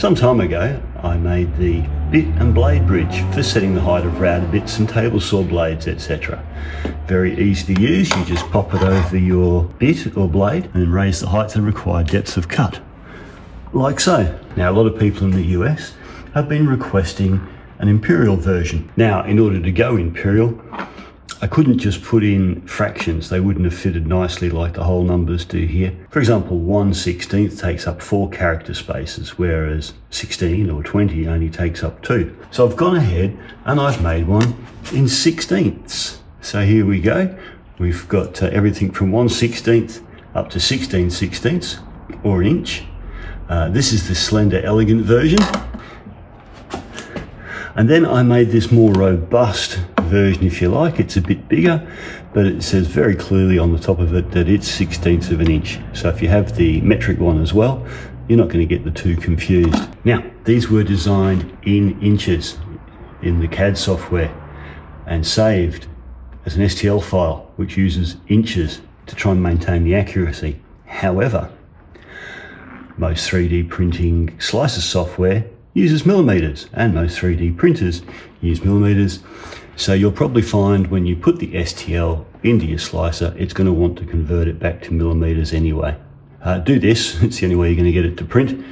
Some time ago, I made the bit and blade bridge for setting the height of router bits and table saw blades, etc. Very easy to use. You just pop it over your bit or blade and raise the height to the required depths of cut, like so. Now, a lot of people in the US have been requesting an Imperial version. Now, in order to go Imperial, I couldn't just put in fractions. They wouldn't have fitted nicely like the whole numbers do here. For example, 1/16 takes up 4 character spaces, whereas 16 or 20 only takes up 2. So I've gone ahead and I've made one in 16ths. So here we go. We've got everything from 1/16 up to 16/16 or an inch. This is the slender, elegant version. And then I made this more robust version, if you like. It's a bit bigger, but it says very clearly on the top of it that it's 1/16 of an inch. So if you have the metric one as well, you're not going to get the two confused. Now, these were designed in inches in the CAD software and saved as an STL file, which uses inches to try and maintain the accuracy. However, most 3D printing slicer software uses millimeters, and most 3D printers use millimeters. So you'll probably find when you put the STL into your slicer, it's going to want to convert it back to millimeters anyway. Do this, it's the only way you're going to get it to print,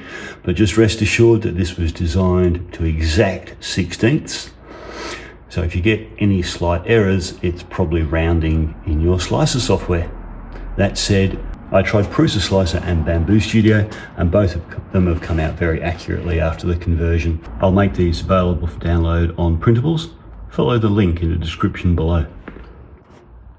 but just rest assured that this was designed to exact 1/16. So if you get any slight errors, it's probably rounding in your slicer software. That said, I tried Prusa Slicer and Bamboo Studio, and both of them have come out very accurately after the conversion. I'll make these available for download on printables. Follow the link in the description below.